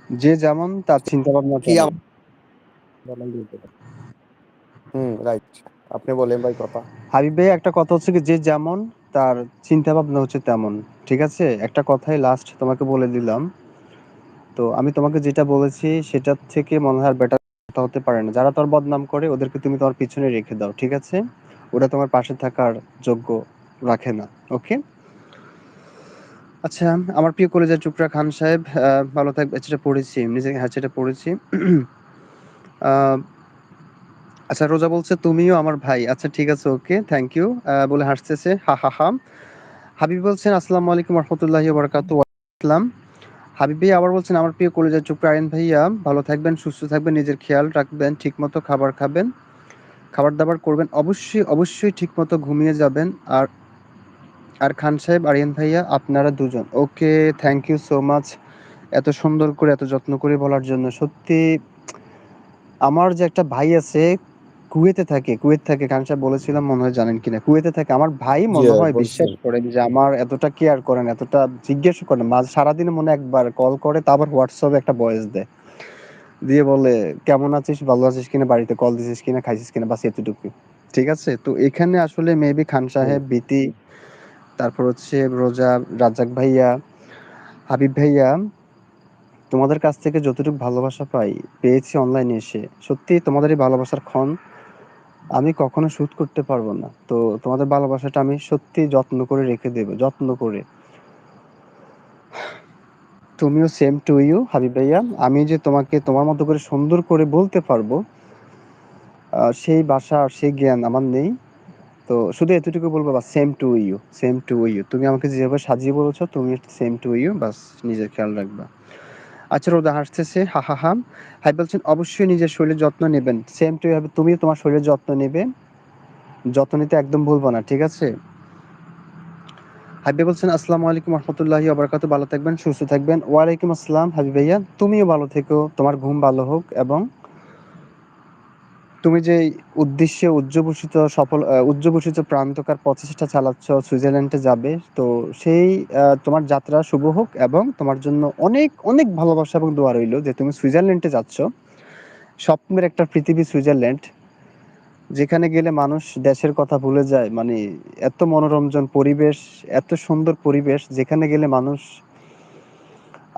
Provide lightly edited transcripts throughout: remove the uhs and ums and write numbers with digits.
যে যেমন তার চিন্তা ভাবনা কি তেমন। রাইট। আপনি বলেন ভাই কথা। হাবিব ভাই, একটা কথা হচ্ছে কি, যে যেমন তার চিন্তা ভাবনা হচ্ছে তেমন। ঠিক আছে, একটা কথাই লাস্ট তোমাকে বলে দিলাম। তো আমি তোমাকে যেটা বলেছি সেটার থেকে মনে হয় বেটার কথা হতে পারে না। যারা তোর বদনাম করে ওদেরকে তুমি তোমার পিছনে রেখে দাও, ঠিক আছে? ওরা তোমার পাশে থাকার যোগ্য রাখে না। ওকে। আচ্ছা, আমার প্রিয় কলেজার টুকরা খান সাহেব, ভালো থাকবে। যেটা পড়েছি নিজে, হ্যাঁ সেটা পড়েছি। আহ, আচ্ছা, রোজা বলছে তুমিও আমার ভাই। আচ্ছা ঠিক আছে, ওকে, থ্যাংক ইউ বলে হাসতেছে, হা হা হা। হাবিব বলছেন আসসালামু আলাইকুম রহমতুল্লাহি বারাকাতু। আসসালাম। হাবিব ভাই আবার বলছেন আমার প্রিয় কলেজার টুকরা আরিয়ান ভাইয়া, ভালো থাকবেন, সুস্থ থাকবেন, নিজের খেয়াল রাখবেন, ঠিকমতো খাবার খাবেন, খাবার দাবার করবেন, অবশ্যই অবশ্যই ঠিকমতো ঘুমিয়ে যাবেন। আর আর খান সাহেব, আরিয়ান ভাইয়া, আপনারা দুজন ওকে। থ্যাংক ইউ সো মাচ এত সুন্দর করে এত যত্ন করে বলার জন্য। সত্যি আমার যে একটা ভাই আছে, কুয়েতে থাকে, কুয়েত থাকে। খান সাহেব বলেছিলাম মনে হয়, জানেন কিনা, কুয়েতে থাকে আমার ভাই। জি মনে হয় বিশ্বাস বলছেন। করেন যে আমার এতটা কেয়ার করেন, এতটা জিজ্ঞেস করেন, মাঝ সারাদিনে মনে হয় একবার কল করে, তা আবার হোয়াটসঅ্যাপে একটা ভয়েস দেয়, দিয়ে বলে কেমন আছিস, ভালো আছিস কিনা, বাড়িতে কল দিছিস কিনা, খাইছিস কিনা, বাস এতটুকু। ঠিক আছে, তো এখানে আসলে মেবি খান সাহেব, বিতি, তারপর হচ্ছে রোজা, রাজ্জাক ভাইয়া, হাবিব ভাইয়া, তোমাদের কাছ থেকে যতটুকু ভালোবাসা পাই, পেয়েছি অনলাইনে এসে, সত্যি তোমাদের এই ভালোবাসার ক্ষণ আমি কখনো শোধ করতে পারবো না। তো তোমাদের ভালোবাসাটা আমি সত্যি যত্ন করে রেখে দেবো, যত্ন করে। তুমিও সেম টু ইউ হাবিব ভাইয়া। আমি যে তোমাকে তোমার মতো করে সুন্দর করে বলতে পারবো, সেই ভাষা আর সেই জ্ঞান আমার নেই। তো শুধু এতটুকু বলবো, বাস same to you, same to you. তুমি আমাকে যেভাবে সাজিয়ে বলেছো, তুমি সেম টু ইউ, বাস নিজের খেয়াল রাখবা। আচ্ছা, রোদা হাসতেছে, হা হা হা। হাই বলছেন অবশ্যই নিজের শরীরের যত্ন নেবেন, সেম টু ইউ। তুমিও তোমার শরীরের যত্ন নেবে, যত্ন নিতে একদম ভুলবো না, ঠিক আছে? হাবিব বলছেন আসসালামু আলাইকুম রহমতুল্লাহি ওয়া ভালো থাকবেন, সুস্থ থাকবেন। ওয়ালাইকুম আসসালাম হাবিব ভাইয়া, তুমিও ভালো থেকো, তোমার ঘুম ভালো হোক, এবং তুমি যে উদ্দেশ্যে উজ্জীবিত সফল উজ্জীবিত প্রান্তকার প্রচেষ্টা চালাচ্ছ, সুইজারল্যান্ডে যাবে, তো সেই তোমার যাত্রা শুভ হোক, এবং তোমার জন্য অনেক অনেক ভালোবাসা এবং দোয়া রইল যে তুমি সুইজারল্যান্ডে যাচ্ছ। স্বপ্নের একটা পৃথিবী সুইজারল্যান্ড, যেখানে গেলে মানুষ দেশের কথা ভুলে যায়। মানে এত মনোরঞ্জন পরিবেশ, এত সুন্দর পরিবেশ, যেখানে গেলে মানুষ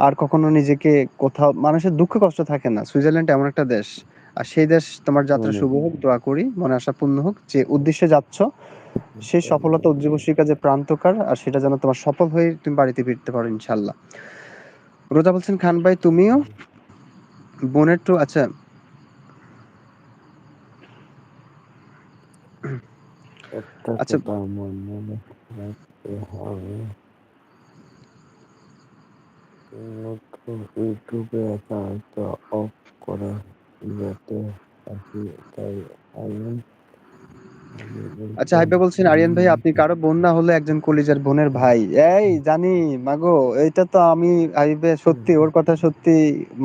আর কখনো নিজেকে কোথাও, মানুষের দুঃখ কষ্ট থাকে না। সুইজারল্যান্ড এমন একটা দেশ। আর সেই দেশ তোমার যাত্রা শুভ হোক, দোয়া করি, মনে আশা পূর্ণ হোক, যে উদ্দেশ্যে যাচ্ছ সেই সফলতা উজ্জীবসী কাজে প্রান্তকার, আর সেটা যেন তোমার সফল হয়ে তুমি বাড়িতে ফিরতে পারো ইনশাল্লাহ। রোজা বলছেন খান ভাই তুমিও বোনের টু, আচ্ছা একটা আচ্ছা। কথা আমার মনে রাখতে হবে, নতুন ইউটিউবে অ্যাকাউন্টটা অফ করা যাতে পাখি, তাই আমি আচ্ছা, হাইবা বলছেন আরিয়ান ভাই আপনি কারো বোন না হলে একজন কলিজার বোনের ভাই। এই জানি মাগো, এইটা তো আমি, হাইবে সত্যি ওর কথা সত্যি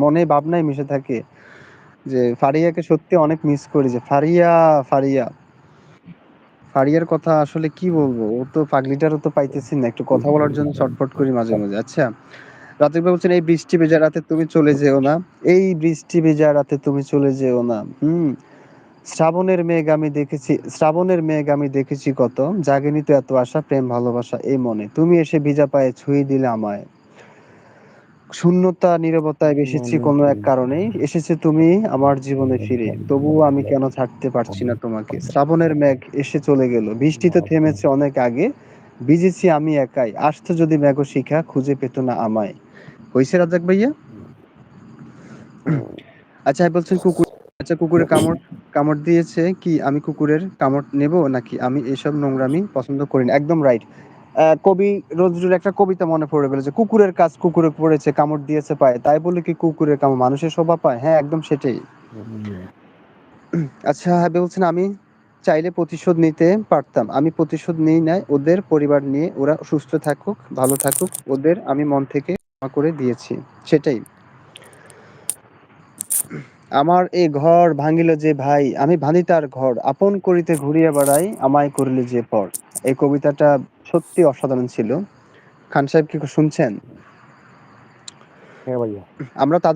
মনে ভাবনায় মিশে থাকে, যে ফারিয়াকে সত্যি অনেক মিস করি। যে ফারিয়া, ফারিয়া, ফারিয়ার কথা আসলে কি বলবো, ও তো পাগলিটারও তো পাইতেছি না, একটু কথা বলার জন্য ছটফট করি মাঝে মাঝে। আচ্ছা, রাতিক ভাই বলছেন এই বৃষ্টি ভেজা রাতে তুমি চলে যেও না, এই বৃষ্টি ভেজা রাতে তুমি চলে যেও না। শ্রাবণের মেঘ আমি দেখেছি, শ্রাবণের মেঘ আমি দেখেছি কত, জাগেনি তো এত আশা, প্রেম ভালোবাসা এই মনে, তুমি এসে ভিজা পায়ে ছুঁয়ে দিলে আমায়। শূন্যতা নীরবতায় বেসেছি কোনো এক কারণেই, এসেছে তুমি আমার জীবনে ফিরে, তবুও আমি কেন ছাড়তে পারছি না তোমাকে। শ্রাবণের মেঘ এসে চলে গেল, বৃষ্টি তো থেমেছে অনেক আগে, ভিজেছি আমি একাই, আসতো যদি মেঘ শিখা, খুঁজে পেত না আমায়। হইছে রাজাক ভাইয়া? আচ্ছা, বলছেন কুকুর, আচ্ছা কুকুরের কামড়, কামড় দিয়েছে কি, আমি কুকুরের কামড় নেব নাকি, আমি এসব নোংরামি পছন্দ করি না। একদম রাইট। কবি নজরুল একটা কবিতা মনে পড়ে গেল, যে কুকুরের কাজ কুকুরে পড়েছে, কামড় দিয়েছে পায়, তাই বলে কি কুকুরের কামড় মানুষের শোভা পায়? হ্যাঁ, একদম সেটাই। আচ্ছা, বলছেন আমি চাইলে প্রতিশোধ নিতে পারতাম, আমি প্রতিশোধ নিই না, ওদের পরিবার নিয়ে ওরা সুস্থ থাকুক, ভালো থাকুক, ওদের আমি মন থেকে ক্ষমা করে দিয়েছি, সেটাই। আমার এই ঘর ভাঙিল যে ভাই, আমি ভাঙি তার ঘর, আপন করিতে ঘুরিয়া বেড়াই, আমায় করিলে যে পর। এই কবিতাটা সত্যি অসাধারণ ছিল। খান সাহেব কি শুনছেন? হ্যাঁ ভাইয়া। আমরা